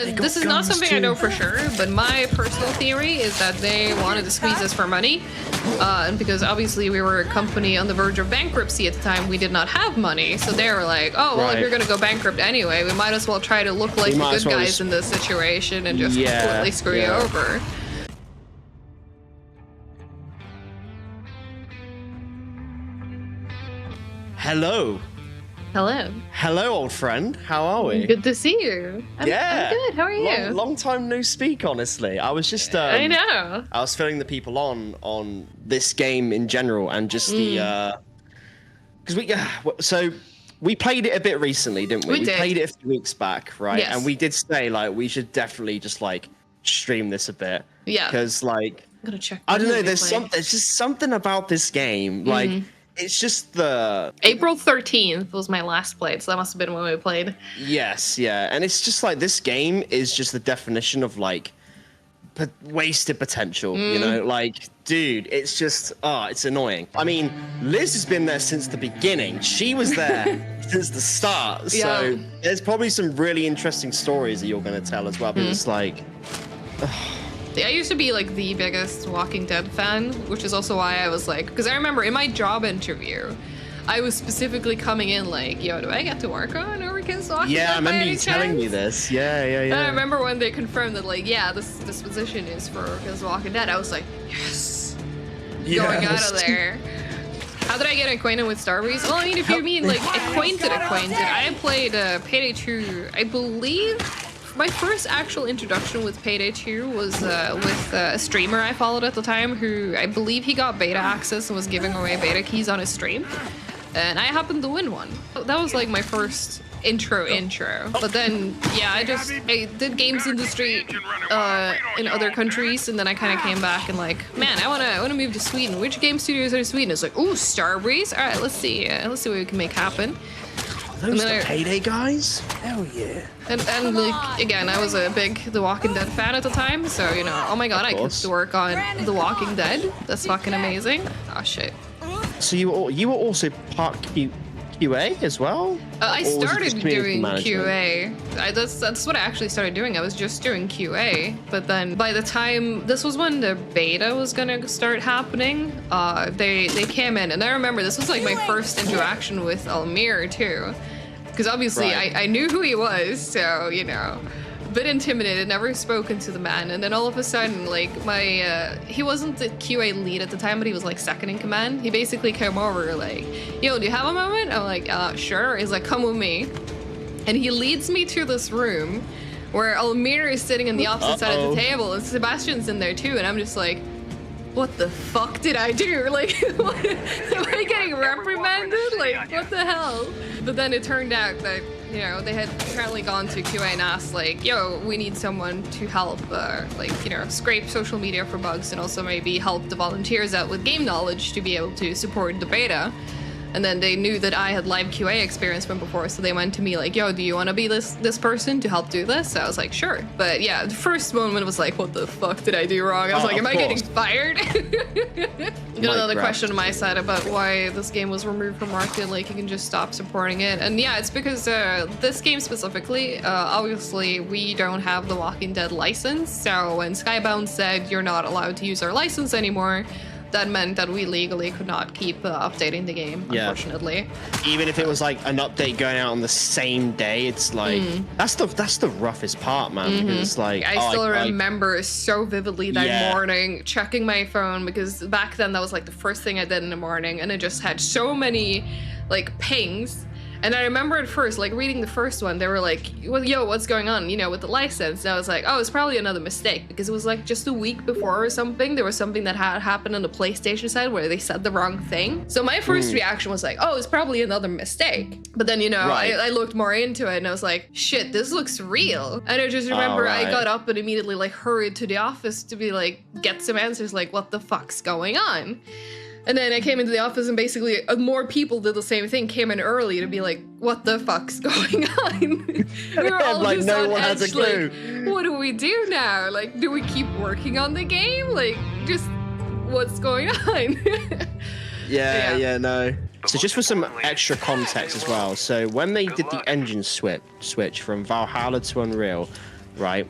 This is not something I know for sure, but my personal theory is that they wanted to squeeze us for money. And because obviously we were a company on the verge of bankruptcy at the time, we did not have money. So they were like, oh, well, if you're going to go bankrupt anyway, we might as well try to look like the good guys in this situation and just completely screw you over. Hello. Hello. Hello, old friend. How are we? Good to see you. I'm good. How are you? Long time no speak, honestly. I was just I know. I was filling the people on this game in general and just the because we played it a bit recently, didn't we? We played it a few weeks back, right? Yes. And we did say like we should definitely just like stream this a bit. Yeah. Because like I'm gonna check. I don't know, there's just something about this game. Like it's just the April 13th was my last played, so that must have been when we played. Yes, yeah, and it's just like this game is just the definition of like wasted potential. You know, like, dude, it's just it's annoying. I mean, Liz has been there since the beginning. She was there since the start. So there's probably some really interesting stories that you're going to tell as well. But it's like. I used to be like the biggest Walking Dead fan, which is also why I was like, because I remember in my job interview, I was specifically coming in like, yo, do I get to work on Overkill's Walking Dead? Yeah, I remember you telling me this. Yeah. And I remember when they confirmed that, like, yeah, this position is for Overkill's Walking Dead. I was like, yes, going out of there. How did I get acquainted with Starbreeze? Well, I mean, if you mean like acquainted, I played Payday 2, I believe. My first actual introduction with Payday 2 was with a streamer I followed at the time who I believe he got beta access and was giving away beta keys on his stream. And I happened to win one. That was like my first intro. But then, yeah, I did games industry in other countries, and then I kind of came back and like, man, I wanna move to Sweden. Which game studios are in Sweden? It's like, ooh, Starbreeze. All right, let's see what we can make happen. Those the Payday guys? Hell yeah. And like, again, I was a big The Walking Dead fan at the time, so, you know, oh my god, I get to work on The Walking Dead. That's fucking amazing. Oh, shit. So you were also part QA as well? I started doing QA. That's what I actually started doing. I was just doing QA, but then by the time, this was when the beta was gonna start happening, they came in, and I remember this was like my first interaction with Almir too, because obviously I knew who he was, so, you know, a bit intimidated, never spoken to the man, and then all of a sudden, like, he wasn't the QA lead at the time, but he was like second in command. He basically came over like, yo, do you have a moment? I'm like, sure. He's like, come with me. And he leads me to this room where Almir is sitting on the opposite side of the table, and Sebastian's in there too, and I'm just like, what the fuck did I do? Like, am I getting reprimanded? Like, what the hell? But then it turned out that, you know, they had apparently gone to QA and asked, like, yo, we need someone to help, like, you know, scrape social media for bugs and also maybe help the volunteers out with game knowledge to be able to support the beta. And then they knew that I had live QA experience from before, so they went to me like, yo, do you want to be this person to help do this? So I was like, sure. But yeah, the first moment was like, what the fuck did I do wrong? I was like, am I getting fired? Another question on my side about why this game was removed from market, like you can just stop supporting it. And yeah, it's because this game specifically, obviously we don't have the Walking Dead license. So when Skybound said you're not allowed to use our license anymore, that meant that we legally could not keep updating the game, unfortunately. Even if it was like an update going out on the same day, it's like that's the roughest part, man. Because it's like I still remember so vividly that morning checking my phone, because back then that was like the first thing I did in the morning, and it just had so many like pings. And I remember at first, like, reading the first one, they were like, well, yo, what's going on, you know, with the license? And I was like, oh, it's probably another mistake, because it was like just a week before or something, there was something that had happened on the PlayStation side where they said the wrong thing. So my first reaction was like, oh, it's probably another mistake. But then, you know, I looked more into it and I was like, shit, this looks real. And I just remember I got up and immediately like hurried to the office to be like, get some answers, like, what the fuck's going on? And then I came into the office and basically more people did the same thing, came in early to be like, what the fuck's going on? We were all like, just no on one edge, has a clue. like, what do we do now? Like, do we keep working on the game? Like, just what's going on? Yeah, no. So just for some extra context as well, so when they did the engine switch from Valhalla to Unreal, right?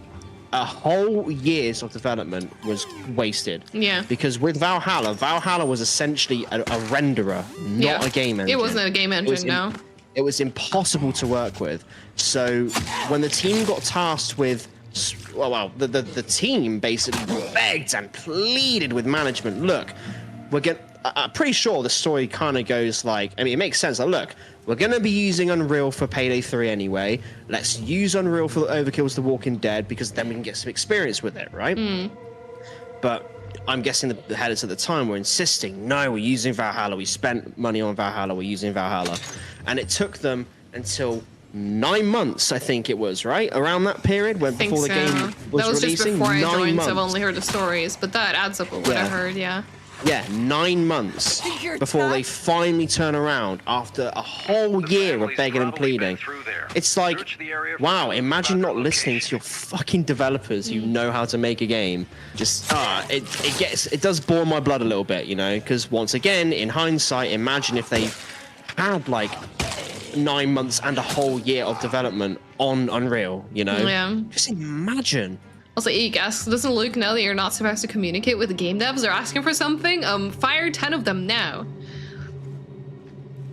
A whole years of development was wasted. Yeah. Because with Valhalla was essentially a renderer, not a game engine. It wasn't a game engine, no. It was impossible to work with. So when the team got tasked with, well, the team basically begged and pleaded with management. Look, I'm pretty sure the story kind of goes like, I mean, it makes sense. Like, look, we're going to be using Unreal for Payday 3 anyway. Let's use Unreal for Overkill's The Walking Dead because then we can get some experience with it, right? But I'm guessing the headers at the time were insisting, no, we're using Valhalla. We spent money on Valhalla. We're using Valhalla. And it took them until 9 months, I think it was, right? Around that period before the game was that was releasing. Just before I joined, months. So I've only heard the stories, but that adds up with what I heard, yeah. Yeah, 9 months before they finally turn around after a whole year of begging and pleading. It's like, wow, imagine not listening to your fucking developers who know how to make a game. Just, it does bore my blood a little bit, you know, because once again, in hindsight, imagine if they had like 9 months and a whole year of development on Unreal, you know? Yeah. Just imagine. Also, Eek asks, doesn't Luke know that you're not supposed to communicate with the game devs? They're asking for something? Fire 10 of them now.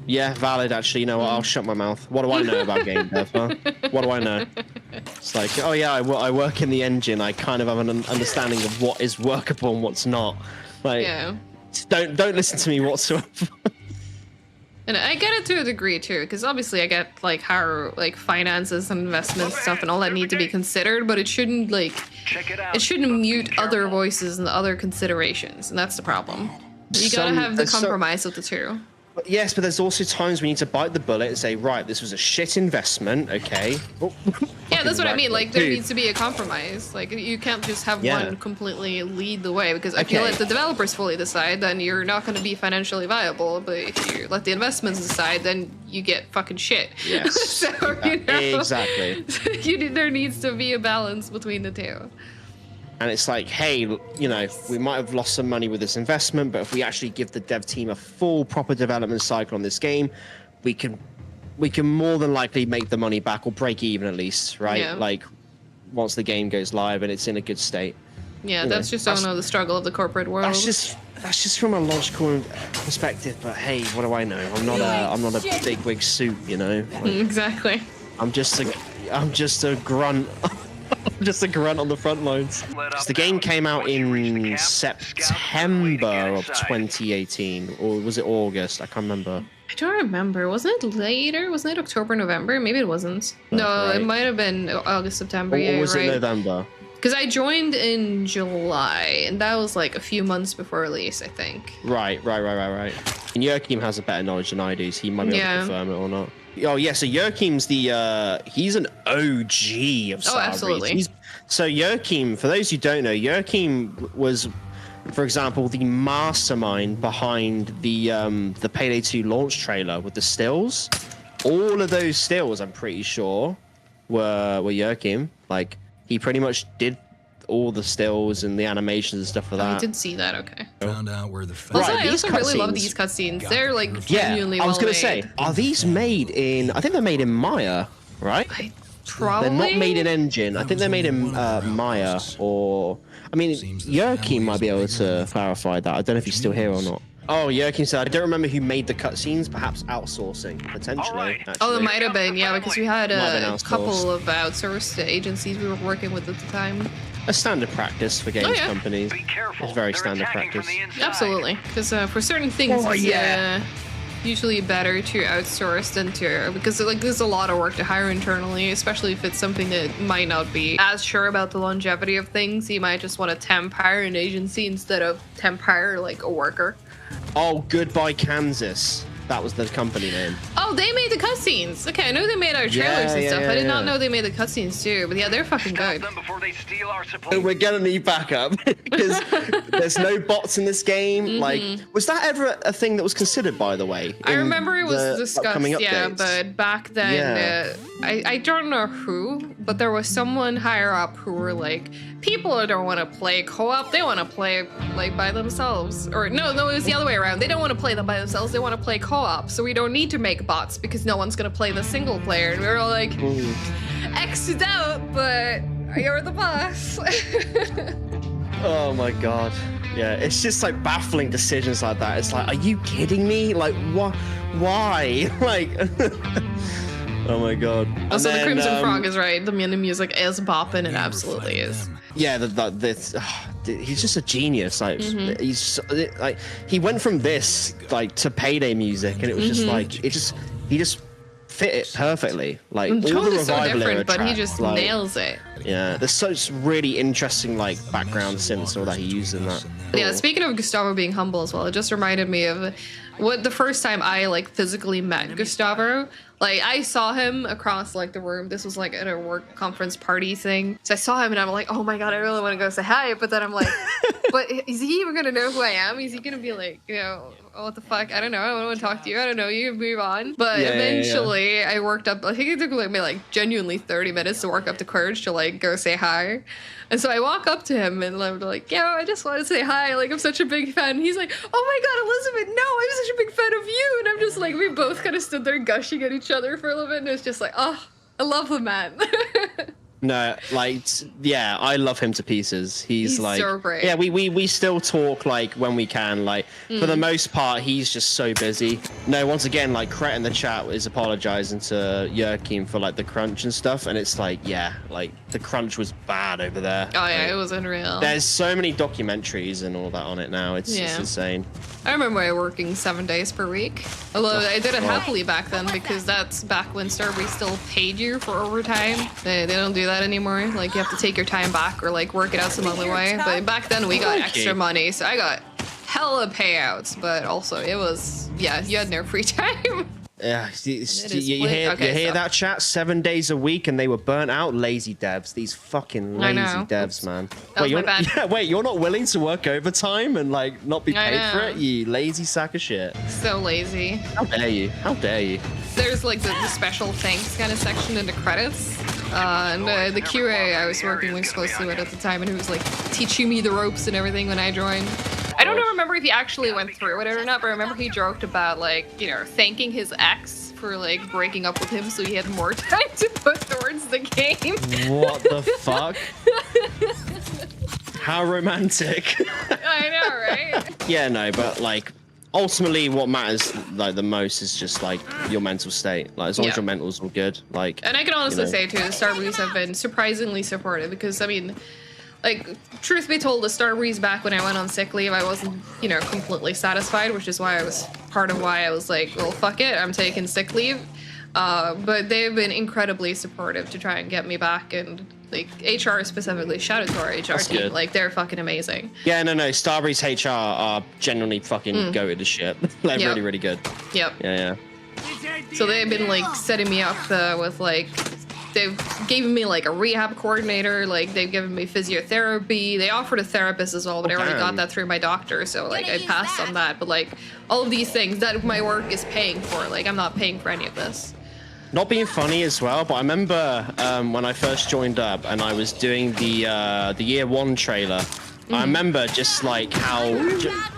Yeah, valid, actually. You know what? I'll shut my mouth. What do I know about game dev, huh? What do I know? It's like, oh yeah, I work in the engine. I kind of have an understanding of what is workable and what's not. Like, yeah. Don't listen to me whatsoever. And I get it to a degree too, because obviously I get like how like finances and investments stuff and all that need to be considered, but it shouldn't it shouldn't mute other voices and other considerations, and that's the problem. You gotta have the compromise of the two. Yes, but there's also times we need to bite the bullet and say, right, this was a shit investment, okay? Yeah, that's what I mean. Like, there needs to be a compromise. Like, you can't just have one completely lead the way, because if you let the developers fully decide, then you're not going to be financially viable. But if you let the investments decide, then you get fucking shit. Yes. So, you know, exactly. There needs to be a balance between the two. And it's like, hey, you know, we might have lost some money with this investment, but if we actually give the dev team a full, proper development cycle on this game, we can more than likely make the money back or break even at least, right? Yeah. Like, once the game goes live and it's in a good state. Yeah, that's just the struggle of the corporate world. That's just from a logical perspective. But hey, what do I know? I'm not a big wig suit, you know. Like, exactly. I'm just a grunt. Just a grunt on the front lines. The game came out in September of 2018, or was it August? I can't remember. I don't remember. Wasn't it later? Wasn't it October, November? Maybe it wasn't. No, right. It might have been August, September. Or was it November? Because I joined in July, and that was like a few months before release, I think. Right. And Joachim has a better knowledge than I do, so he might be able to confirm it or not. Oh yeah, so Joachim's he's an OG of Starbreeze. Oh, absolutely. So Joachim, for those who don't know, Joachim was, for example, the mastermind behind the Payday 2 launch trailer with the stills. All of those stills, I'm pretty sure, were Joachim. Like, he pretty much did all the stills and the animations and stuff for that. I did see that, okay. Found out where the I also really love these cutscenes. They're like genuinely well made. I was gonna say, are these made in? I think they're made in Maya, right? Probably. They're not made in Engine. I think they're made in Maya, or I mean, Joachim might be able to clarify that. I don't know if he's still here or not. Oh, Joachim said, I don't remember who made the cutscenes. Perhaps outsourcing, potentially. Oh, it might have been, yeah, because we had a couple of outsourced agencies we were working with at the time. A standard practice for games companies. It's very standard practice. Absolutely, because for certain things, it's usually better to outsource than to, because like there's a lot of work to hire internally, especially if it's something that might not be as sure about the longevity of things. You might just want to temp hire an agency instead of temp hire like a worker. Oh, Goodbye Kansas. That was the company name. Oh, they made the cutscenes. Okay, I know they made our trailers and stuff. I did not know they made the cutscenes too. But yeah, they're fucking good. We're gonna need backup because there's no bots in this game. Like, was that ever a thing that was considered, by the way? I remember it was discussed, yeah, but back then, I don't know who, but there was someone higher up who were like, people don't want to play co-op. They want to play like by themselves. Or no, it was the other way around. They don't want to play them by themselves. They want to play co-op. So we don't need to make bots because no one's gonna play the single player. And we were all like, X'd out, but You're the boss. Oh my god. Yeah, it's just like baffling decisions like that. It's like, are you kidding me? Like, what? Why? Like, oh my god. Also, the Crimson Frog is right. The music is bopping. It absolutely is. Yeah, he's just a genius. Like, he's like, he went from this like to Payday music, and it was just like, he just fit it perfectly. Like, all the Totally so Revival era different, but he tracks, just like, nails it. Yeah, there's such really interesting like background synths all that he used in that. Yeah, speaking of Gustavo being humble as well, it just reminded me of the first time I like physically met Gustavo. Like, I saw him across like the room. This was like at a work conference party thing. So I saw him and I'm like, oh my god, I really want to go say hi. But then I'm like, but is he even gonna know who I am? Is he gonna be like, you know, oh, what the fuck? I don't know. I don't want to talk to you. I don't know. You move on. But eventually, I worked up. I think it took me like genuinely 30 minutes to work up the courage to like go say hi. And so I walk up to him and I'm like, yo, I just want to say hi. Like, I'm such a big fan. And he's like, oh my god, Elizabeth, no, I'm such a big fan of you. And I'm just like, we both kind of stood there gushing at each other for a little bit. And it was just like, oh, I love the man. No, like, yeah, I love him to pieces. He's like, so great. Yeah, we still talk like when we can. Like, for the most part, he's just so busy. No, once again, like, Cret in the chat is apologizing to Yerkin for like the crunch and stuff, and it's like, yeah, like the crunch was bad over there. Oh yeah, like, it was unreal. There's so many documentaries and all that on it now. It's just insane. I remember working 7 days per week. Although I did it happily back then because that's back when Starbreeze still paid you for overtime. They don't do that anymore. Like, you have to take your time back or like work it out some other way. But back then we got extra money, so I got hella payouts. But also it was, yeah, you had no free time. Yeah, you hear that, chat? 7 days a week, and they were burnt out. Lazy devs, these fucking lazy devs, man. Wait, you're not willing to work overtime and like not be paid for it? You lazy sack of shit. So lazy. How dare you? How dare you? There's like the special thanks kind of section in the credits. And the QA I was working with closely with at the time, and he was like teaching me the ropes and everything when I joined. I don't remember if he actually went through with it or not, but I remember he joked about like, you know, thanking his ex for like breaking up with him so he had more time to put towards the game. What the fuck? How romantic. I know, right? Yeah, no, but like ultimately what matters like the most is just like your mental state. Like, as long as your mental's all good, like. And I can honestly say too, the Starbreeze have been surprisingly supportive because I mean, like, truth be told, the Starbreeze back when I went on sick leave, I wasn't, you know, completely satisfied, which is why I was part of why I was like, well, fuck it, I'm taking sick leave. But they've been incredibly supportive to try and get me back, and like HR specifically, shout out to our HR team, good. Like they're fucking amazing. Yeah, no, Starbreeze HR are genuinely fucking goated as shit. Like really, really good. Yep. Yeah. So they've been like setting me up with like. They've given me like a rehab coordinator, like they've given me physiotherapy. They offered a therapist as well, but I already got that through my doctor, so like I passed on that. But like all of these things that my work is paying for, like I'm not paying for any of this. Not being funny as well, but I remember when I first joined up and I was doing the year one trailer. I remember just like how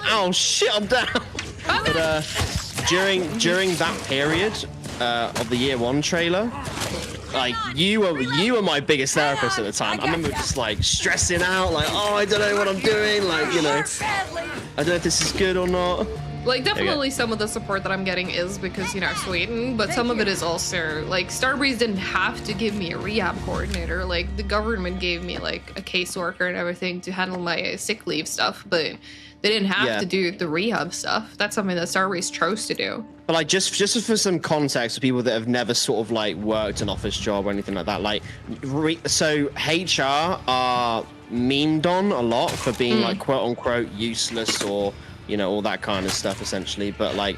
oh shit, I'm down. But during that period of the year one trailer. Like you were my biggest therapist at the time. I remember just like stressing out, like, oh, I don't know what I'm doing, like, you know, I don't know if this is good or not. Like, definitely some of the support that I'm getting is because, you know, Sweden, but some of it is also like Starbreeze didn't have to give me a rehab coordinator. Like the government gave me like a caseworker and everything to handle my sick leave stuff, but they didn't have to do the rehab stuff. That's something that Starbreeze chose to do. But like just for some context for people that have never sort of like worked an office job or anything like that, like so HR are memed on a lot for being like quote unquote useless or, you know, all that kind of stuff essentially. But like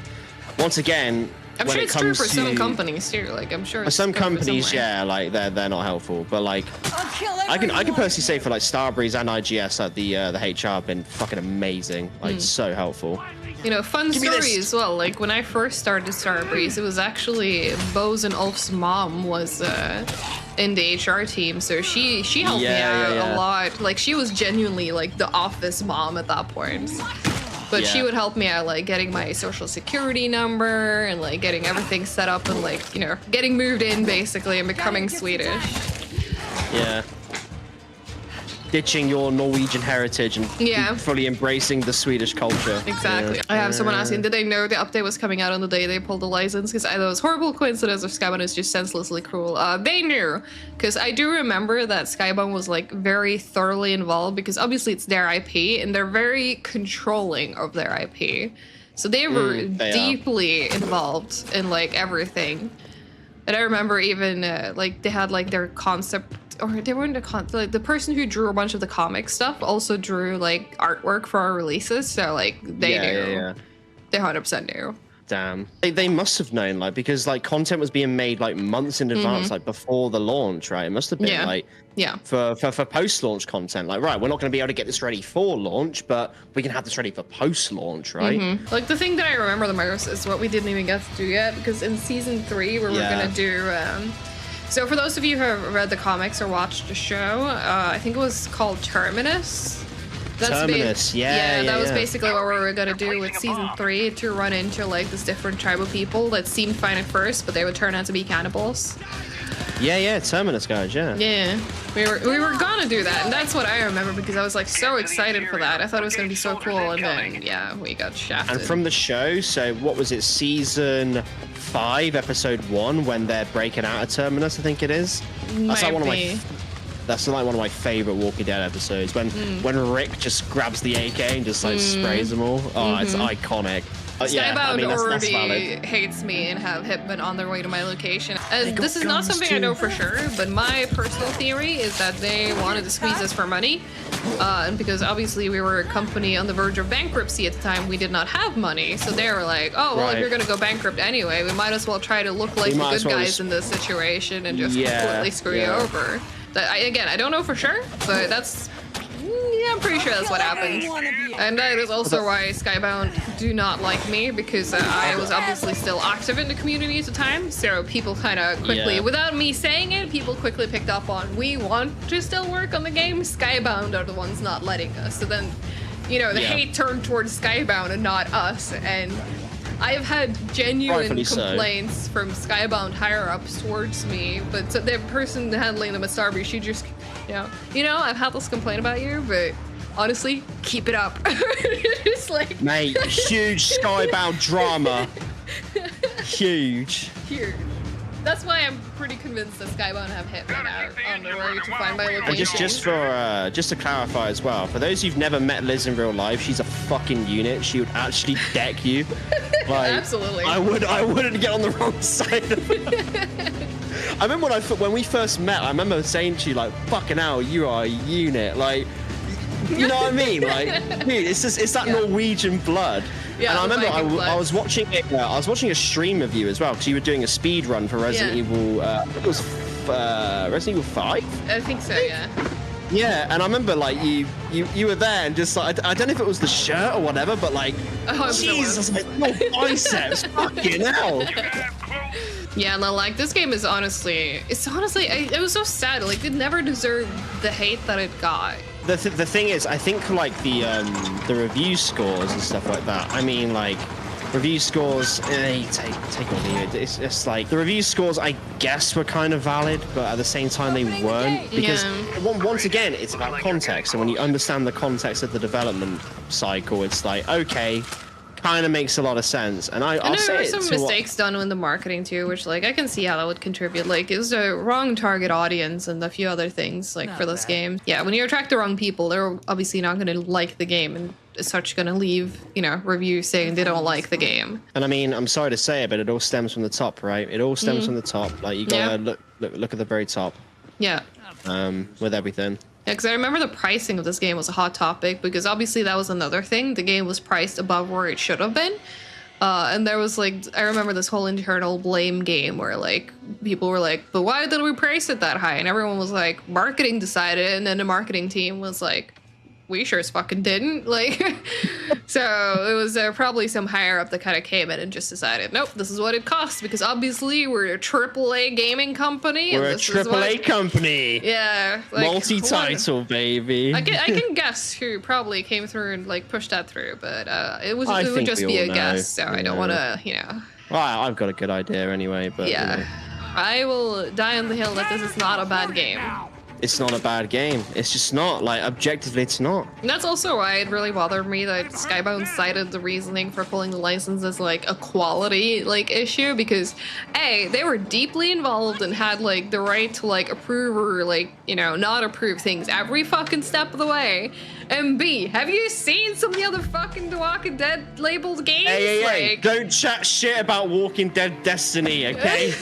once again, I'm sure it's true for some companies too. Like I'm sure. For some companies, yeah, like they're not helpful. But like, I can personally say for like Starbreeze and IGS, like the HR have been fucking amazing. Like so helpful. You know, fun story as well. Like when I first started Starbreeze, it was actually Bo's and Ulf's mom was in the HR team, so she helped me out a lot. Like she was genuinely like the office mom at that point. But she would help me out, like getting my social security number and like getting everything set up and like, you know, getting moved in basically and becoming Swedish. Yeah. ditching your Norwegian heritage and fully embracing the Swedish culture. Exactly. Yeah. I have someone asking, did they know the update was coming out on the day they pulled the license? Because either it was horrible coincidence or Skybound is just senselessly cruel. They knew, because I do remember that Skybound was like very thoroughly involved, because obviously it's their IP and they're very controlling of their IP. So they were deeply involved in like everything. And I remember even like they had like their concept, or they weren't like the person who drew a bunch of the comic stuff also drew like artwork for our releases. So like they knew. They 100% knew. Damn. They must have known, like, because like content was being made like months in advance, like before the launch, right? It must have been like for post-launch content, like, right, we're not going to be able to get this ready for launch, but we can have this ready for post-launch, right? Like the thing that I remember the most is what we didn't even get to do yet, because in season 3 where we're going to do so for those of you who have read the comics or watched the show, I think it was called Terminus. Terminus, that was basically what we were gonna do with season 3, to run into like this different tribe of people that seemed fine at first, but they would turn out to be cannibals. Terminus guys, we were gonna do that, and that's what I remember, because I was like so excited for that. I thought it was gonna be so cool, and then we got shafted. And from the show, so what was it, season 5, episode 1, when they're breaking out of Terminus, I think it is. That's like one of my favorite Walking Dead episodes, when Rick just grabs the AK and just like sprays them all. Oh, it's iconic. Skybound already hates me and have Hitman on their way to my location. And this is not something I know for sure, but my personal theory is that they wanted to squeeze us for money. And because obviously we were a company on the verge of bankruptcy at the time, we did not have money. So they were like, oh, well, if you're going to go bankrupt anyway, we might as well try to look like the good guys in this situation and just completely screw you over. Again, I don't know for sure, but that's... I'm pretty sure that's what happened. And that is also why Skybound do not like me, because I was obviously still active in the community at the time. So people kind of quickly, without me saying it, people quickly picked up on, we want to still work on the game. Skybound are the ones not letting us. So then, you know, the hate turned towards Skybound and not us. And I've had genuine complaints from Skybound higher-ups towards me, but so the person handling them at Starbury, she just, you know, I've had this complaint about you, but honestly, keep it up. Just like... Mate, huge Skybound drama. Huge. That's why I'm pretty convinced that Skybound have Hitman out on the road to find my location. And just to clarify as well, for those who've never met Liz in real life, she's a fucking unit. She would actually deck you. Like, absolutely. I wouldn't get on the wrong side of it. I remember when we first met, I remember saying to you, like, fucking hell, you are a unit. Like, you know what I mean? Like, dude, it's that Norwegian blood. Yeah, and I remember I was watching a stream of you as well, because you were doing a speed run for Resident Evil. I think it was Resident Evil 5. I think so. Yeah. Yeah, and I remember like you were there, and just like I don't know if it was the shirt or whatever, but like, Jesus, like your biceps, fucking hell. Yeah, no, like this game is honestly, it was so sad. Like it never deserved the hate that it got. The thing is, I think like the review scores and stuff like that. I mean, like review scores, take or leave it. It's just like the review scores, I guess, were kind of valid, but at the same time they weren't, because once again, it's about context. And when you understand the context of the development cycle, it's like, okay, kind of makes a lot of sense. And I'll say there were some mistakes done in the marketing too, which like I can see how that would contribute. Like it was a wrong target audience and a few other things like for this game. Yeah, when you attract the wrong people, they're obviously not going to like the game and as such going to leave, reviews saying they don't like the game. And I mean, I'm sorry to say it, but it all stems from the top, right? It all stems from the top. Like you gotta look at the very top. Yeah. With everything. Yeah, because I remember the pricing of this game was a hot topic, because obviously that was another thing. The game was priced above where it should have been. And there was like, I remember this whole internal blame game where like people were like, but why did we price it that high? And everyone was like, marketing decided. And then the marketing team was like, we sure as fucking didn't. Like, so it was probably some higher up that kind of came in and just decided, nope, this is what it costs, because obviously we're a AAA gaming company. We're a AAA company. Yeah. Like, multi-title, baby. I can guess who probably came through and like pushed that through, but it would just be a guess, so I don't want to, Well, I've got a good idea anyway, but I will die on the hill that this is not a bad game. it's not a bad game. It's just not. Like, objectively, it's not. And that's also why it really bothered me that Skybound cited the reasoning for pulling the license as like a quality like issue, because A, they were deeply involved and had like the right to like approve or like, you know, not approve things every fucking step of the way. And B, have you seen some of the other fucking The Walking Dead labeled games? Hey, like, don't chat shit about Walking Dead Destiny, okay?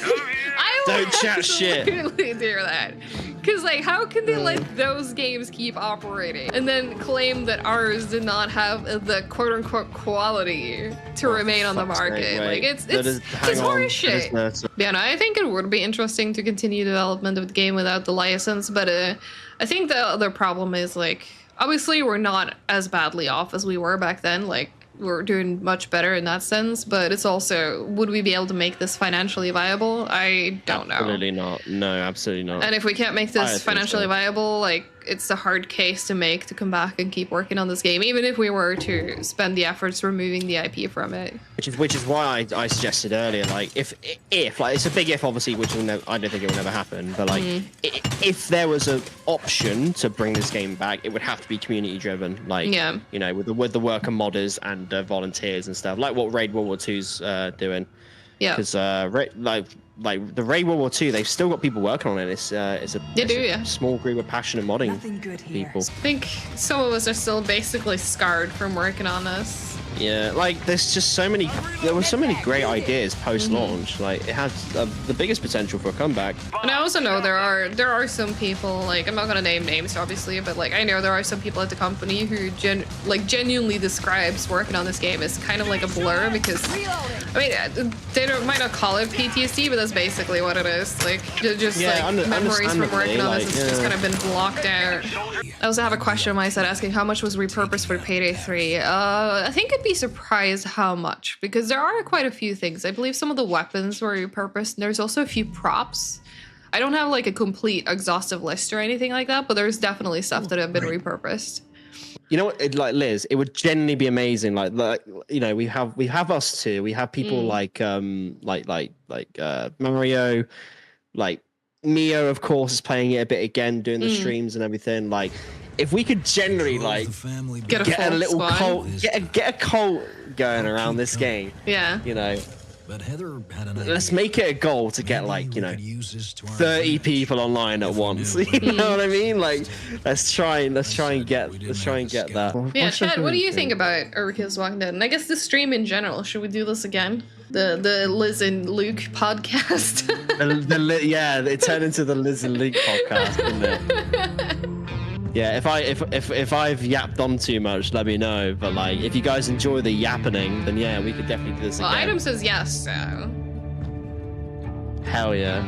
Don't chat shit. Absolutely do that. Because, like, how can they let those games keep operating and then claim that ours did not have the quote-unquote quality to remain on the market? Like, it's horse shit. Yeah, no, I think it would be interesting to continue development of the game without the license, but I think the other problem is, like, obviously we're not as badly off as we were back then. Like, we're doing much better in that sense, but it's also, would we be able to make this financially viable? I don't know. Absolutely not. No, absolutely not. And if we can't make this financially viable, like, it's a hard case to make to come back and keep working on this game, even if we were to spend the efforts removing the IP from it. Which is why I suggested earlier, like, if like, it's a big if, obviously, which will I don't think it will never happen, but like, if there was an option to bring this game back, it would have to be community driven, like, you know, with the worker modders and volunteers and stuff, like what Raid World War II's doing. Yeah. Because like the Raid World War II, they've still got people working on it. It's a small group of passionate modding people. I think some of us are still basically scarred from working on this. Yeah, like there's just there were so many great ideas post-launch. Like it has the biggest potential for a comeback. And I also know there are some people, like, I'm not gonna name names obviously, but like I know there are some people at the company who genuinely describes working on this game as kind of like a blur, because I mean they might not call it PTSD, but that's basically what it is. Like just like memories from working on this has just kind of been blocked out. I also have a question on my side asking how much was repurposed for Payday 3. I think it'd be surprised how much, because there are quite a few things. I believe some of the weapons were repurposed. There's also a few props. I don't have like a complete exhaustive list or anything like that, but there's definitely stuff that have been repurposed. You know what, like Liz, it would genuinely be amazing. Like you know, we have us too. We have people like Mario, like Mio, of course, is playing it a bit again, doing the streams and everything. Like, if we could generally like get a little cult, get a cult going around this game. Yeah. You know. But Heather had an let's make it a goal to get, like, you know, 30 people online at once. You know what I mean? Like, let's try and get that. Yeah, Chad, what do you think about Overkill's Walking Dead? And I guess the stream in general. Should we do this again? The Liz and Luke podcast. Yeah, it turned into the Liz and Luke podcast, didn't it? Yeah, if I've yapped on too much, let me know. But like, if you guys enjoy the yappening, then yeah, we could definitely do this again. Well, Item says yes, so. Hell yeah.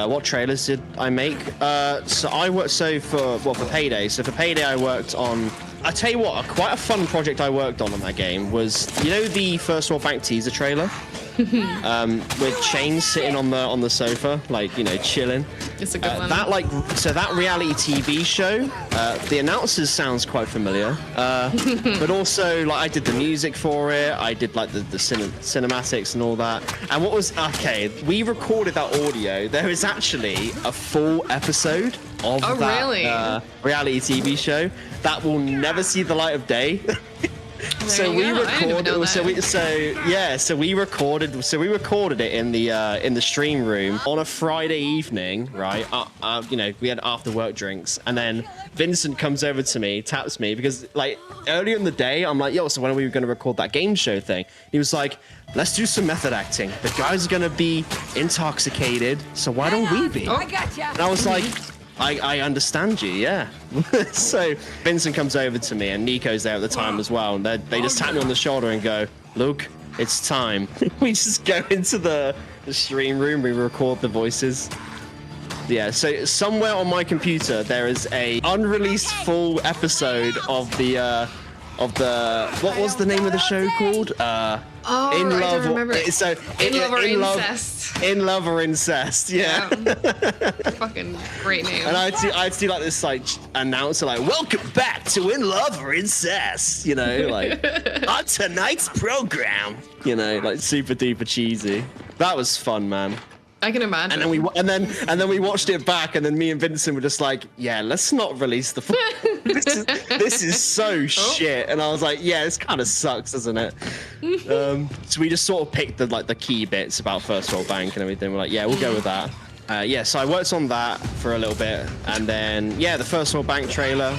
What trailers did I make? So I worked for Payday. So for Payday, I worked on. I tell you what, quite a fun project I worked on that game was, you know, the First World Bank teaser trailer, with Chains sitting on the sofa, like, you know, chilling. It's a good one. That reality TV show. The announcers sounds quite familiar, but also like I did the music for it. I did like the cinematics and all that. And what was we recorded that audio. There is actually a full episode of that reality TV show that will never see the light of day. So we recorded it in the stream room on a Friday evening, right? You know, we had after work drinks, and then Vincent comes over to me, taps me, because like earlier in the day, I'm like, yo, so when are we going to record that game show thing? He was like, let's do some method acting. The guys are going to be intoxicated, so why don't we be? Oh, I gotcha. And I was like, I understand you, yeah. So Vincent comes over to me, and Nico's there at the time as well, and they just tap me on the shoulder and go, Luke, it's time. We just go into the stream room, we record the voices. Yeah, so somewhere on my computer there is a unreleased full episode of of the what was the name of the show called? In Love or Incest. In Love or Incest, yeah. Fucking great name. And I'd see like this like announcer like, welcome back to In Love or Incest, you know, like on tonight's program, you know, like super duper cheesy. That was fun, man. I can imagine. And then we watched it back, and then me and Vincent were just like, yeah, let's not release the. This is so shit. And I was like, yeah, this kind of sucks, doesn't it? So we just sort of picked the key bits about First World Bank and everything. We're like, yeah, we'll go with that. Yeah, so I worked on that for a little bit, and then the First World Bank trailer.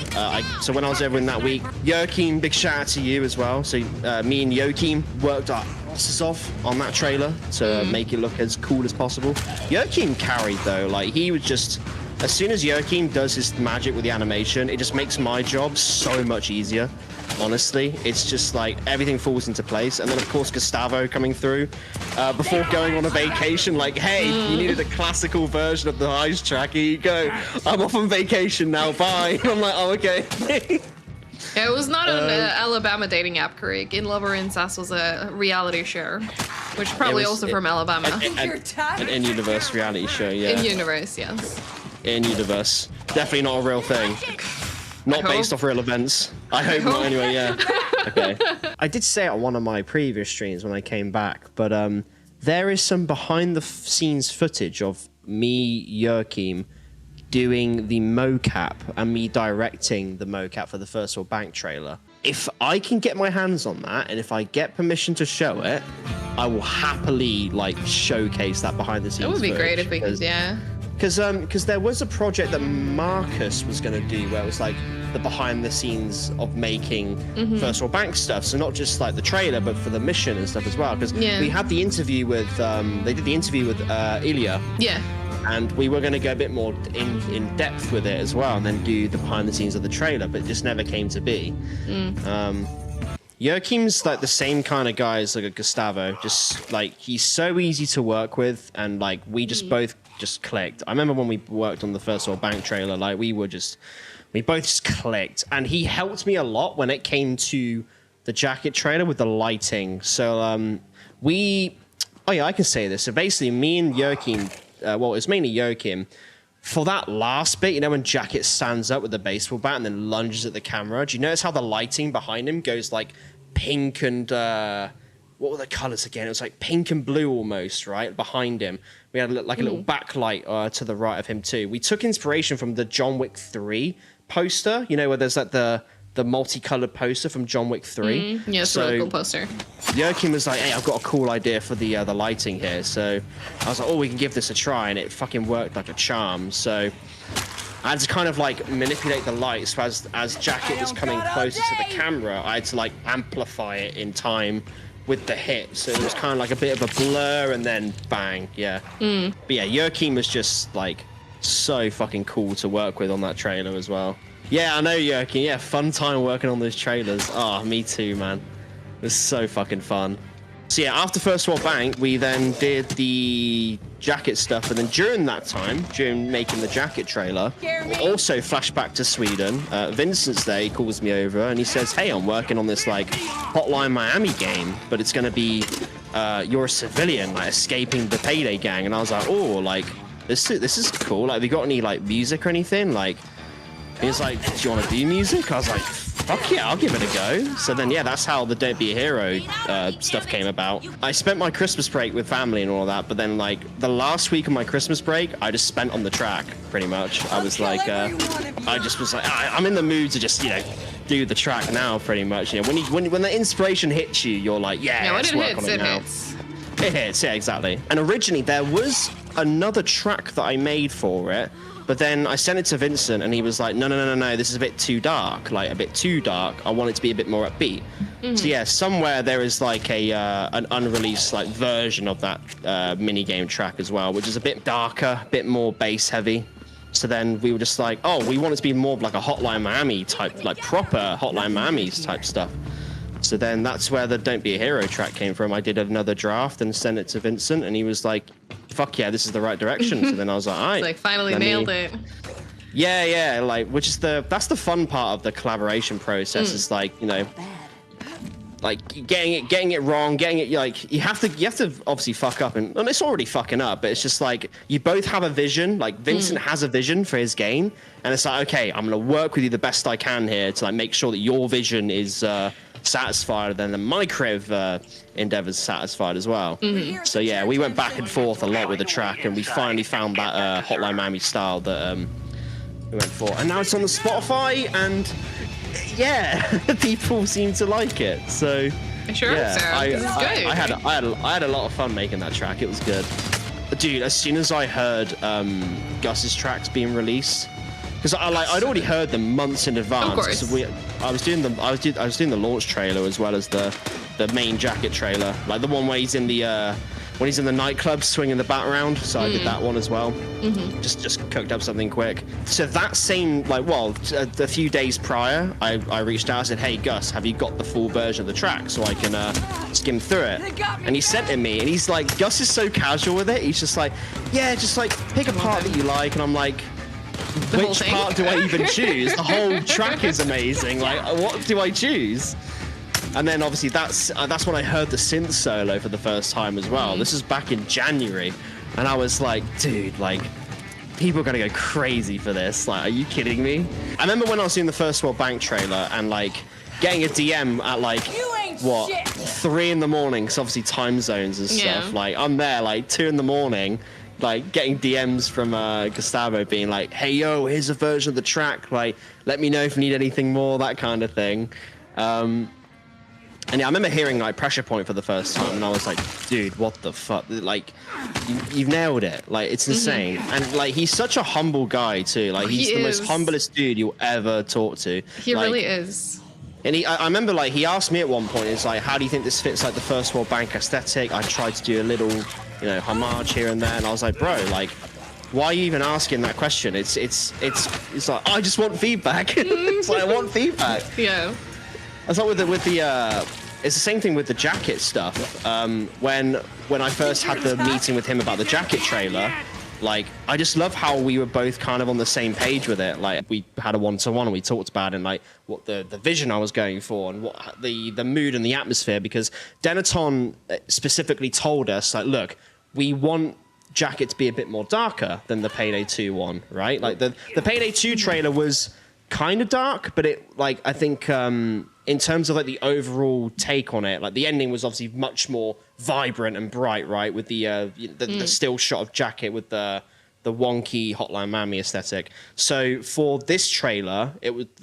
So when I was over in that week, Joachim, big shout out to you as well. So me and Joachim worked our asses off on that trailer to make it look as cool as possible. Joachim carried though, like he was just. As soon as Joachim does his magic with the animation, it just makes my job so much easier. Honestly, it's just like everything falls into place. And then of course Gustavo coming through before going on a vacation, like, hey, you needed a classical version of the ice track, here you go, I'm off on vacation now, bye. I'm like, oh, okay. Yeah, it was not an Alabama dating app, Karik. In Love or Incest was a reality show, which probably also from Alabama. An in-universe reality show, yeah. In-universe, yes. In-universe. Definitely not a real thing. Not based off real events. I hope not anyway, yeah. Okay. I did say it on one of my previous streams when I came back, but there is some behind-the-scenes footage of me, Joachim, doing the mocap and me directing the mocap for the First World Bank trailer. If I can get my hands on that, and if I get permission to show it, I will happily like showcase that behind-the-scenes footage. It would be great if we could, yeah. Because there was a project that Marcus was going to do where it was like the behind the scenes of making First World Bank stuff. So not just like the trailer, but for the mission and stuff as well. Because we had the interview with, they did the interview with Ilya. Yeah. And we were going to go a bit more in depth with it as well and then do the behind the scenes of the trailer, but it just never came to be. Joachim's like the same kind of guy as like a Gustavo. Just like he's so easy to work with, and like we just both just clicked. I remember when we worked on the First World Bank trailer, like we both just clicked, and he helped me a lot when it came to the jacket trailer with the lighting. So I can say this. So basically, me and Joachim, well, it's mainly Joachim. For that last bit, you know, when Jacket stands up with the baseball bat and then lunges at the camera, do you notice how the lighting behind him goes like pink and what were the colors again? It was like pink and blue almost, right? Behind him. We had like a little backlight to the right of him too. We took inspiration from the John Wick 3 poster, you know, where there's like the multicolored poster from John Wick 3. Yeah, it's a really cool poster. Joachim was like, hey, I've got a cool idea for the lighting here. So I was like, oh, we can give this a try. And it fucking worked like a charm. So I had to kind of like manipulate the lights. So as Jacket was coming closer to the camera, I had to like amplify it in time with the hit. So it was kind of like a bit of a blur and then bang, yeah. But yeah, Joachim was just like so fucking cool to work with on that trailer as well. Yeah, I know, Joachim. Yeah, fun time working on those trailers. Oh, me too, man. It was so fucking fun. So yeah, after First World Bank, we then did the jacket stuff, and then during that time, during making the jacket trailer, we also flashed back to Sweden. Vincent's there, he calls me over, and he says, hey, I'm working on this, like, Hotline Miami game, but it's going to be, you're a civilian, like, escaping the payday gang. And I was like, oh, like, this is cool. Like, have you got any, like, music or anything? Like, he was like, do you want to do music? I was like, fuck yeah, I'll give it a go. So then, yeah, that's how the Don't Be a Hero stuff came about. I spent my Christmas break with family and all of that, but then, like, the last week of my Christmas break, I just spent on the track, pretty much. I was like, I just was like, I'm in the mood to just, you know, do the track now, pretty much. You know, when the inspiration hits you, you're like, yeah, let's work on it now. It hits, yeah, exactly. And originally, there was another track that I made for it, but then I sent it to Vincent, and he was like, no, this is a bit too dark, like a bit too dark. I want it to be a bit more upbeat. So yeah, somewhere there is like an unreleased like version of that mini game track as well, which is a bit darker, a bit more bass heavy. So then we were just like, oh, we want it to be more of like a Hotline Miami type, like proper Hotline Miami's type stuff. So then that's where the Don't Be a Hero track came from. I did another draft and sent it to Vincent, and he was like, fuck yeah, this is the right direction. So then I was like, all right. It's like, finally nailed it. Yeah, like, which is that's the fun part of the collaboration process. Is like, you know, like getting it wrong, getting it, like, you have to obviously fuck up, and it's already fucking up, but it's just like you both have a vision. Like Vincent has a vision for his game, and it's like, okay, I'm gonna work with you the best I can here to like make sure that your vision is satisfied, and then my creative endeavors satisfied as well. So yeah, we went back and forth a lot with the track, and we finally found that Hotline Miami style that we went for, and now it's on the Spotify, and yeah, people seem to like it. So Sure, yeah, so this is good. I had a lot of fun making that track. It was good, dude. As soon as I heard Gus's tracks being released, because I'd already heard them months in advance. Of course. So I was doing the launch trailer as well as the main Jacket trailer, like the one where he's in the when he's in the nightclub swinging the bat around. So I did that one as well. Just cooked up something quick. So that same, like, well, a few days prior, I reached out and said, hey Gus, have you got the full version of the track so I can skim through it? And he sent it me, and he's like, Gus is so casual with it. He's just like, yeah, just like pick a part that you like. And I'm like, which part do I even choose? The whole track is amazing. Like, what do I choose? And then obviously that's when I heard the synth solo for the first time as well. This is back in January, and I was like, dude, like, people are gonna go crazy for this. Like, are you kidding me? I remember when I was doing the First World Bank trailer and like getting a DM at like 3 in the morning, because obviously time zones and stuff. Like, I'm there like 2 in the morning, like getting DMs from Gustavo being like, hey yo, here's a version of the track, like let me know if you need anything more, that kind of thing. And yeah, I remember hearing like Pressure Point for the first time, and I was like, dude, what the fuck? Like, you've nailed it. Like, it's insane. And like, he's such a humble guy too. Like, he's the most humblest dude you'll ever talk to. He really is. And I remember like he asked me at one point, it's like, how do you think this fits like the First World Bank aesthetic? I tried to do a little, you know, homage here and there, and I was like, bro, like, why are you even asking that question? It's like, I just want feedback. It's like, I want feedback. Yeah. It's like with the it's the same thing with the Jacket stuff. When I first had the meeting with him about the Jacket trailer, like, I just love how we were both kind of on the same page with it. Like, we had a one-to-one and we talked about it, and like what the vision I was going for, and what the mood and the atmosphere, because Denaton specifically told us, like, look, we want Jacket to be a bit more darker than the Payday 2 one, right? Like the Payday 2 trailer was kind of dark, but it, like, I think in terms of like the overall take on it, like the ending was obviously much more vibrant and bright, right? With the still shot of Jacket with the wonky Hotline Miami aesthetic. So for this trailer,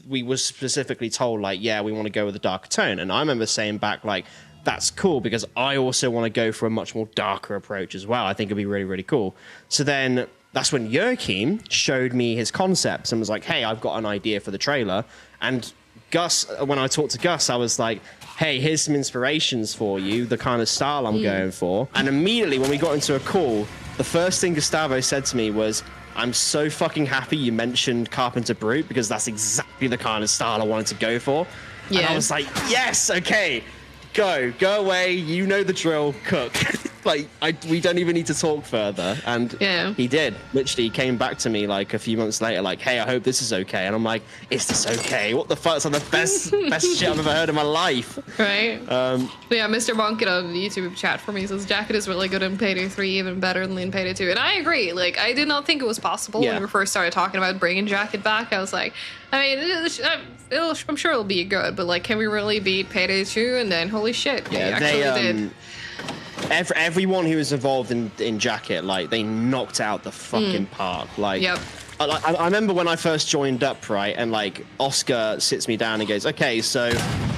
we was specifically told, like, yeah, we want to go with a darker tone. And I remember saying back, like, that's cool, because I also want to go for a much more darker approach as well. I think it'd be really, really cool. So then that's when Joachim showed me his concepts and was like, hey, I've got an idea for the trailer. And Gus, when I talked to Gus, I was like, hey, here's some inspirations for you, the kind of style I'm going for. And immediately when we got into a call, the first thing Gustavo said to me was, I'm so fucking happy you mentioned Carpenter Brute, because that's exactly the kind of style I wanted to go for. Yeah. And I was like, yes, okay, go away, you know the drill, cook. Like, we don't even need to talk further. And he did. Literally, he came back to me like a few months later, like, hey, I hope this is okay. And I'm like, is this okay? What the fuck? It's like the best shit I've ever heard in my life. Right. Yeah, Mr. Bonk on the YouTube chat for me says Jacket is really good in Payday 3, even better than in Payday 2. And I agree. Like, I did not think it was possible when we first started talking about bringing Jacket back. I was like, I mean, I'm sure it'll be good, but like, can we really beat Payday 2? And then, holy shit, they actually did. Everyone who was involved in Jacket, like, they knocked out the fucking park. Like, I remember when I first joined up, right, and like Oscar sits me down and goes, okay, so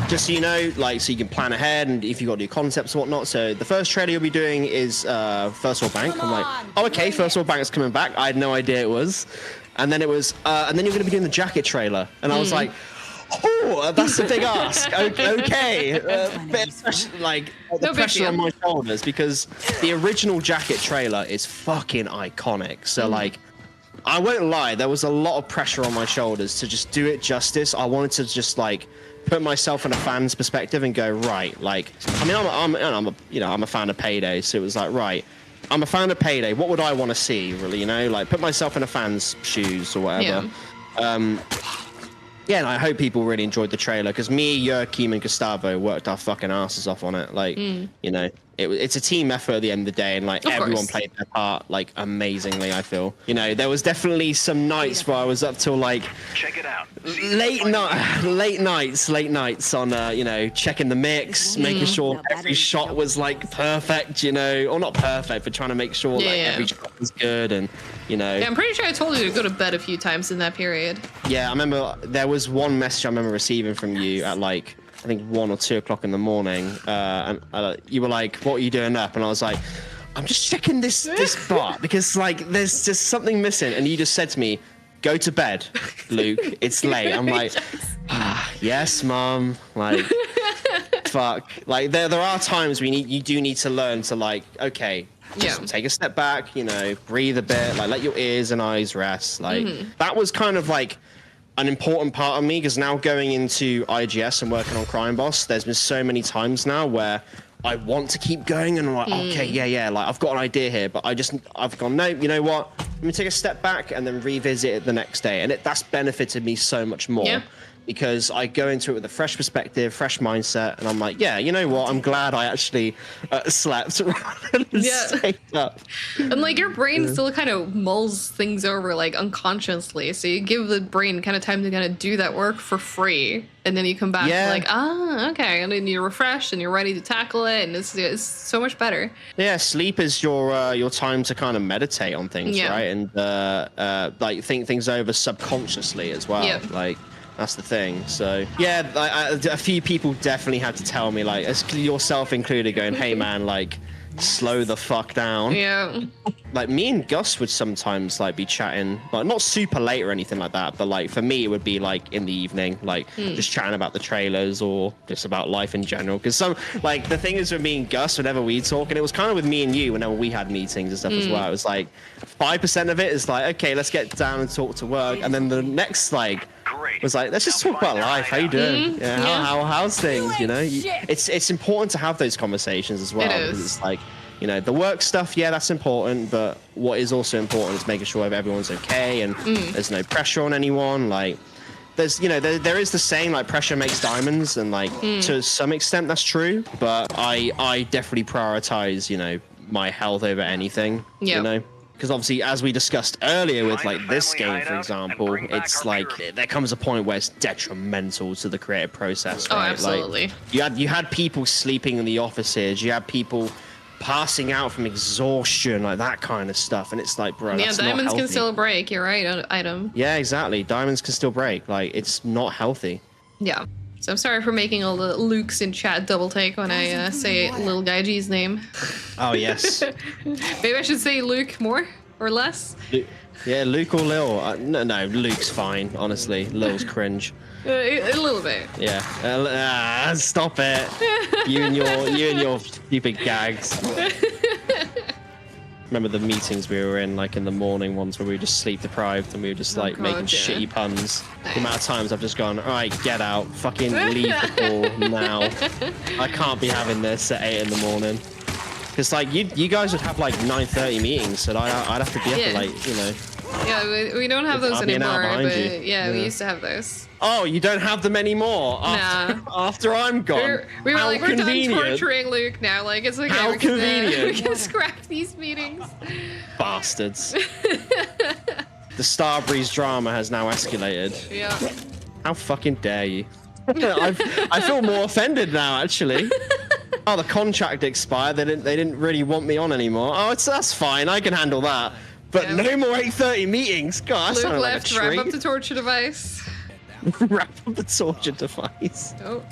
just so you know, like, so you can plan ahead, and if you've got new concepts and whatnot. So the first trailer you'll be doing is First World Bank. I'm like, oh, okay, First World Bank is coming back. I had no idea it was. And then it was, and then you're going to be doing the Jacket trailer. And I was like, oh, that's a big ask. Okay. The pressure on my shoulders, because the original Jacket trailer is fucking iconic. So, like, I won't lie, there was a lot of pressure on my shoulders to just do it justice. I wanted to just, like, put myself in a fan's perspective and go, right, like, I mean, I'm a fan of Payday, so it was like, right, I'm a fan of Payday. What would I want to see, really? You know, like put myself in a fan's shoes or whatever. Yeah, and I hope people really enjoyed the trailer because me, Joachim, and Gustavo worked our fucking asses off on it. Like, you know, it's a team effort at the end of the day, and like everyone played their part like amazingly. I feel, you know, there was definitely some nights where I was up till like late nights on you know, checking the mix, making sure every shot was like perfect, you know, or not perfect, but trying to make sure like every shot was good, and you know. Yeah, I'm pretty sure I told you to go to bed a few times in that period. Yeah, I remember there was one message I remember receiving from you at like I think 1 or 2 o'clock in the morning, and you were like, "What are you doing up?" And I was like, "I'm just checking this bot because like there's just something missing." And you just said to me, "Go to bed, Luke. It's late." I'm like, "Yes, Mom." Like, fuck. Like there are times when you do need to learn to like, okay, just take a step back, you know, breathe a bit, like let your ears and eyes rest. Like that was kind of like an important part of me because now going into IGS and working on Crime Boss, there's been so many times now where I want to keep going and I'm like, okay, yeah, like I've got an idea here, but I've gone, no, you know what? Let me take a step back and then revisit it the next day. And that's benefited me so much more because I go into it with a fresh perspective, fresh mindset, and I'm like, yeah, you know what? I'm glad I actually slept rather than stayed up. And like your brain still kind of mulls things over like unconsciously, so you give the brain kind of time to kind of do that work for free, and then you come back like, okay, and then you're refreshed and you're ready to tackle it, and it's so much better. Yeah, sleep is your time to kind of meditate on things, right? And like think things over subconsciously as well. Like that's the thing. So yeah, a few people definitely had to tell me, like yourself included, going, hey man, like slow the fuck down. Like me and Gus would sometimes like be chatting, like not super late or anything like that, but like for me it would be like in the evening, like just chatting about the trailers or just about life in general. Because some like the thing is with me and Gus, whenever we talk, and it was kind of with me and you whenever we had meetings and stuff as well, it was like 5% of it is like, okay, let's get down and talk to work, and then the next like was like, let's just talk about life. How you doing? How's things? You know, it's important to have those conversations as well. Because it's like, you know, the work stuff, that's important, but what is also important is making sure everyone's okay and there's no pressure on anyone. Like, there's, you know, there is the saying like pressure makes diamonds, and like to some extent that's true, but I definitely prioritize, you know, my health over anything. You know. Because obviously, as we discussed earlier with like this game, for example, it's like there comes a point where it's detrimental to the creative process. Right? Oh, absolutely. Like, you had people sleeping in the offices. You had people passing out from exhaustion, like that kind of stuff. And it's like, bro, that's diamonds not healthy. Can still break. You're right, Item. Yeah, exactly. Diamonds can still break. Like, it's not healthy. Yeah. So I'm sorry for making all the Lukes in chat double take when I say little guy G's name. Oh, yes. Maybe I should say Luke more or less. Yeah, Luke or Lil. No, Luke's fine, honestly. Lil's cringe. A little bit. Yeah. Stop it. You and your stupid gags. Remember the meetings we were in, like in the morning ones, where we were just sleep deprived and we were just like making shitty puns. The amount of times I've just gone, all right, get out, fucking leave the call now. I can't be having this at 8 in the morning. Because like you guys would have like 9:30 meetings, so I'd have to be up at like, you know. Yeah, we don't have those anymore, but yeah, we used to have those. Oh, you don't have them anymore? After I'm gone? We were like, we're done torturing Luke now. Like, it's okay. How convenient. We can scrap these meetings. Bastards. The Starbreeze drama has now escalated. Yeah. How fucking dare you? I feel more offended now, actually. Oh, the contract expired. They didn't really want me on anymore. Oh, that's fine. I can handle that. But no more 8:30 meetings. God, Luke left. Like wrap up the torture device. Wrap up the torture device. Oh.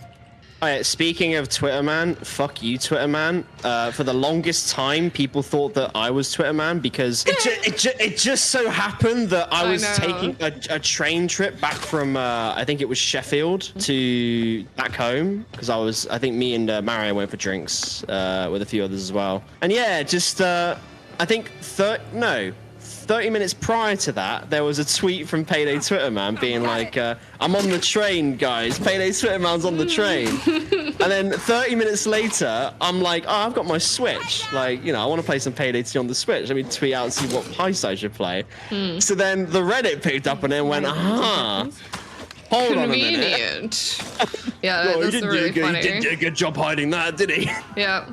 Alright, speaking of Twitter man, fuck you, Twitter man. For the longest time, people thought that I was Twitter man because it just so happened that I was taking a train trip back from I think it was Sheffield to back home, because I think me and Mario went for drinks with a few others as well. And yeah, just I think 30 minutes prior to that, there was a tweet from Payday Twitter Man being like, I'm on the train, guys. Payday Twitter Man's on the train. And then 30 minutes later, I'm like, oh, I've got my Switch. Like, you know, I want to play some Payday 2 on the Switch. Let me tweet out and see what heist I should play. So then the Reddit picked up and then went, hold on a minute. Yeah, Oh, that's really funny. He did a good job hiding that, did he? Yeah.